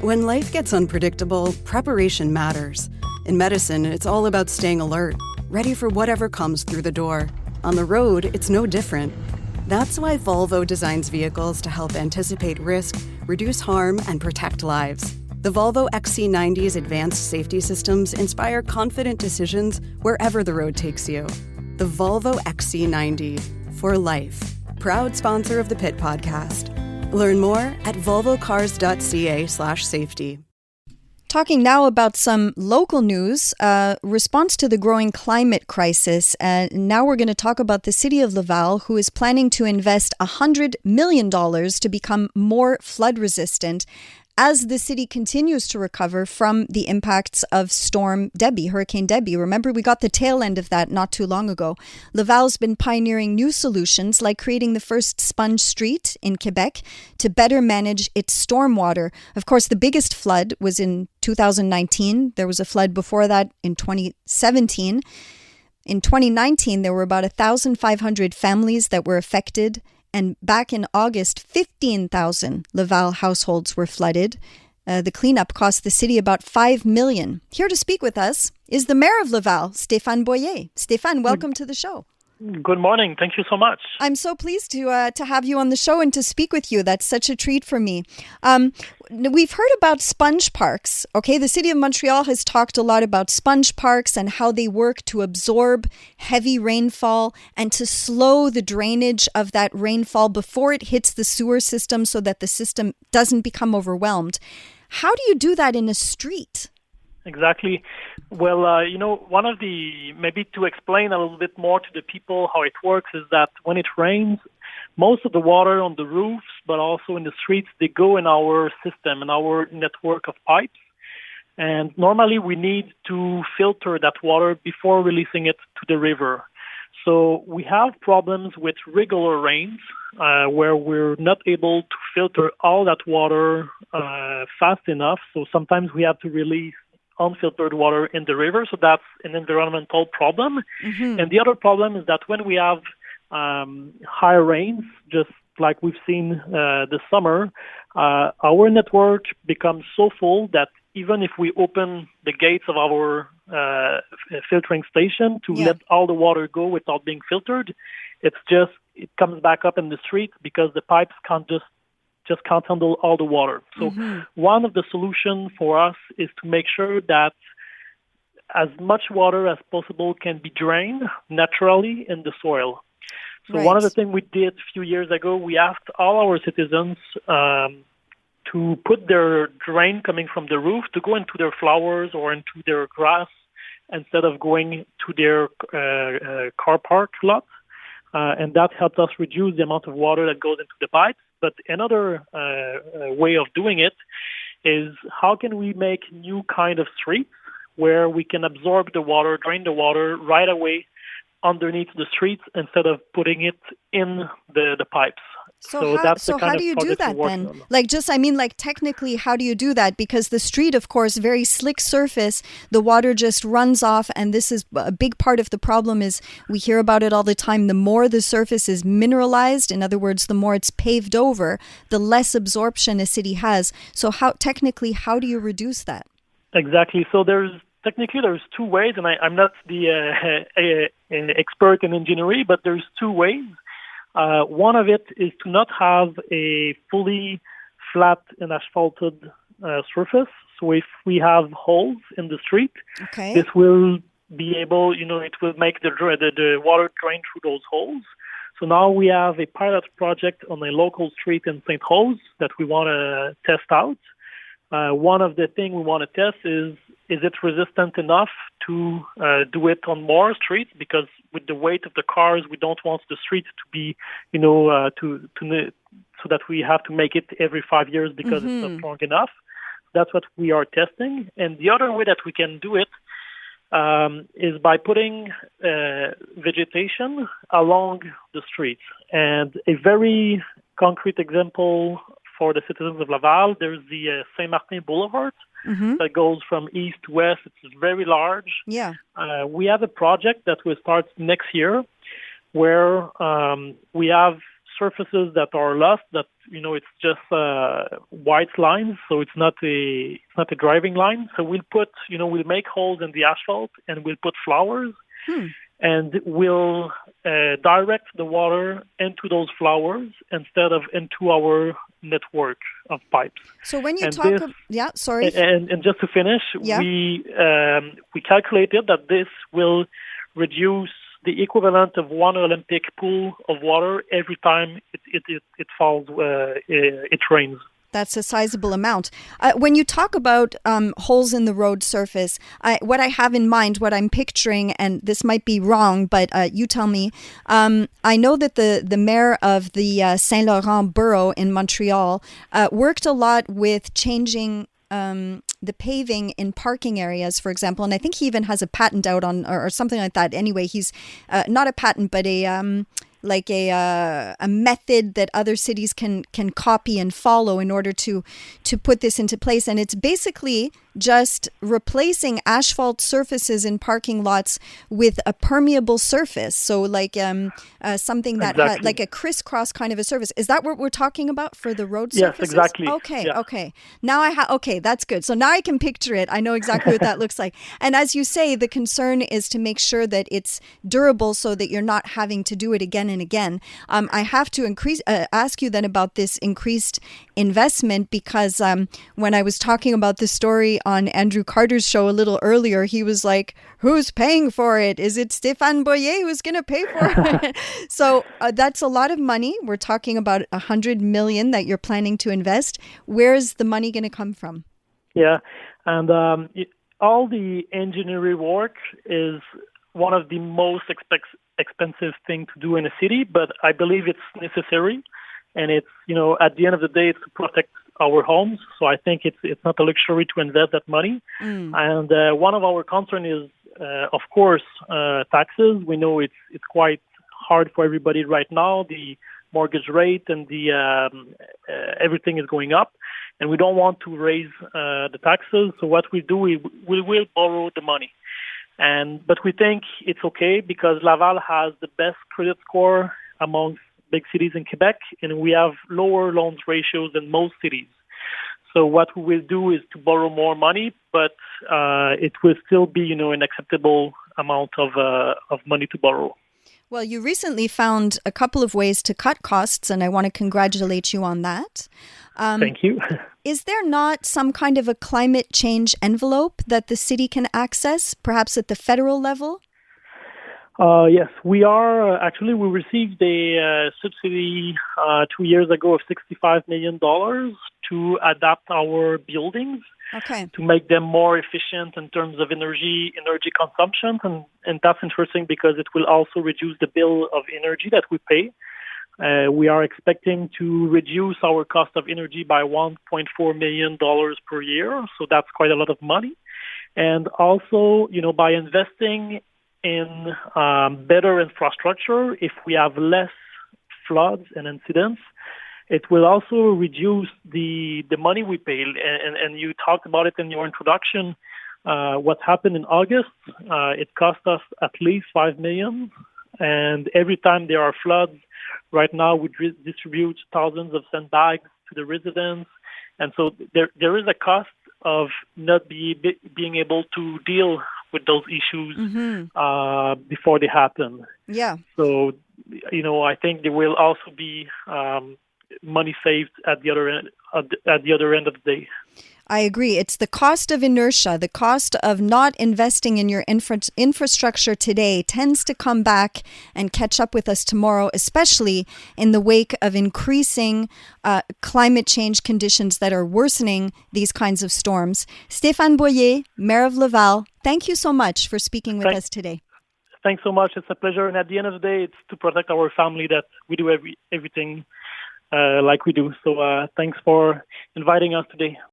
When life gets unpredictable, preparation matters. In medicine, it's all about staying alert, ready for whatever comes through the door. On the road, it's no different. That's why Volvo designs vehicles to help anticipate risk, reduce harm, and protect lives. The Volvo XC90's advanced safety systems inspire confident decisions wherever the road takes you. The Volvo XC90, for life. Proud sponsor of the Pit Podcast. Learn more at volvocars.ca/safety. Talking now about some local news, response to the growing climate crisis. Now we're going to talk about the city of Laval, who is planning to invest $100 million to become more flood resistant as the city continues to recover from the impacts of Hurricane Debbie. Remember, we got the tail end of that not too long ago. Laval's been pioneering new solutions like creating the first sponge street in Quebec to better manage its stormwater. Of course, the biggest flood was in 2019. There was a flood before that in 2017. In 2019, there were about 1,500 families that were affected. And back in August, 15,000 Laval households were flooded. The cleanup cost the city about $5 million. Here to speak with us is the mayor of Laval, Stéphane Boyer. Stéphane, welcome to the show. Good morning. Thank you so much. I'm so pleased to have you on the show and to speak with you. That's such a treat for me. We've heard about sponge parks. Okay, the city of Montreal has talked a lot about sponge parks and how they work to absorb heavy rainfall and to slow the drainage of that rainfall before it hits the sewer system so that the system doesn't become overwhelmed. How do you do that in a street? Exactly. Well, one of the, maybe to explain a little bit more to the people how it works is that when it rains, most of the water on the roofs, but also in the streets, they go in our system, in our network of pipes. And normally we need to filter that water before releasing it to the river. So we have problems with regular rains where we're not able to filter all that water fast enough. So sometimes we have to release unfiltered water in the river, so that's an environmental problem. Mm-hmm. And the other problem is that when we have high rains, just like we've seen this summer, our network becomes so full that even if we open the gates of our filtering station to let all the water go without being filtered, it comes back up in the street because the pipes can't handle all the water. So one of the solutions for us is to make sure that as much water as possible can be drained naturally in the soil. So one of the things we did a few years ago, we asked all our citizens to put their drain coming from the roof to go into their flowers or into their grass instead of going to their car park lot. And that helped us reduce the amount of water that goes into the pipes. But another way of doing it is how can we make new kind of streets where we can absorb the water, drain the water right away underneath the streets instead of putting it in the pipes. So how do you do that then? Technically, how do you do that? Because the street, of course, very slick surface, the water just runs off. And this is a big part of the problem is we hear about it all the time. The more the surface is mineralized, in other words, the more it's paved over, the less absorption a city has. So how do you reduce that? Exactly. So there's two ways, and I'm not the expert in engineering, but there's two ways. One of it is to not have a fully flat and asphalted surface. So if we have holes in the street, this will be able, it will make the water drain through those holes. So now we have a pilot project on a local street in St. Rose that we want to test out. One of the things we want to test is it resistant enough to do it on more streets? Because with the weight of the cars, we don't want the street to be, so that we have to make it every 5 years because it's not strong enough. That's what we are testing. And the other way that we can do it is by putting vegetation along the streets. And a very concrete example for the citizens of Laval, there's the Saint-Martin Boulevard that goes from east to west. It's very large. Yeah. We have a project that will start next year where we have surfaces that are lost, that it's just white lines, so it's not a driving line. So we'll make holes in the asphalt and we'll put flowers, and we'll direct the water into those flowers instead of into our network of pipes. So when you and talk, this, and just to finish, we calculated that this will reduce the equivalent of one Olympic pool of water every time it falls, it rains. That's a sizable amount. When you talk about holes in the road surface, what I have in mind, what I'm picturing, and this might be wrong, but you tell me, I know that the mayor of the Saint Laurent borough in Montreal worked a lot with changing the paving in parking areas, for example, and I think he even has a patent out on or something like that. Anyway, he's not a patent, but a method that other cities can copy and follow in order to put this into place. And it's basically just replacing asphalt surfaces in parking lots with a permeable surface. So like something that exactly. like a crisscross kind of a surface. Is that what we're talking about for the road Yes, surfaces? exactly. Okay, yeah. okay. Now that's good. So now I can picture it. I know exactly what that looks like. And as you say, the concern is to make sure that it's durable so that you're not having to do it again and again. I have to ask you then about this increased investment because when I was talking about this story on Andrew Carter's show a little earlier, he was like, who's paying for it? Is it Stéphane Boyer who's going to pay for it? So that's a lot of money. We're talking about $100 million that you're planning to invest. Where's the money going to come from? Yeah, and all the engineering work is one of the most expensive thing to do in a city, but I believe it's necessary. And it's, at the end of the day, it's to protect our homes. So I think it's not a luxury to invest that money. And one of our concerns is, of course, taxes. We know it's quite hard for everybody right now. The mortgage rate and the everything is going up, and we don't want to raise the taxes. So what we do, we will borrow the money. But we think it's okay because Laval has the best credit score amongst big cities in Quebec, and we have lower loans ratios than most cities. So what we will do is to borrow more money, but it will still be, an acceptable amount of money to borrow. Well, you recently found a couple of ways to cut costs, and I want to congratulate you on that. Thank you. Is there not some kind of a climate change envelope that the city can access, perhaps at the federal level? Yes, we are. Actually, we received a subsidy 2 years ago of $65 million to adapt our buildings, to make them more efficient in terms of energy consumption. And that's interesting because it will also reduce the bill of energy that we pay. We are expecting to reduce our cost of energy by $1.4 million per year. So that's quite a lot of money. And also, by investing in better infrastructure, if we have less floods and incidents, it will also reduce the money we pay. And you talked about it in your introduction. What happened in August, it cost us at least $5 million. And every time there are floods, right now we distribute thousands of sandbags to the residents. And so there is a cost of not being able to deal with those issues before they happen. Yeah. So, I think there will also be money saved at the other end of the day. I agree. It's the cost of inertia, the cost of not investing in your infrastructure today tends to come back and catch up with us tomorrow, especially in the wake of increasing climate change conditions that are worsening these kinds of storms. Stéphane Boyer, Mayor of Laval, thank you so much for speaking with us today. Thanks so much. It's a pleasure. And at the end of the day, it's to protect our family that we do everything like we do. So thanks for inviting us today.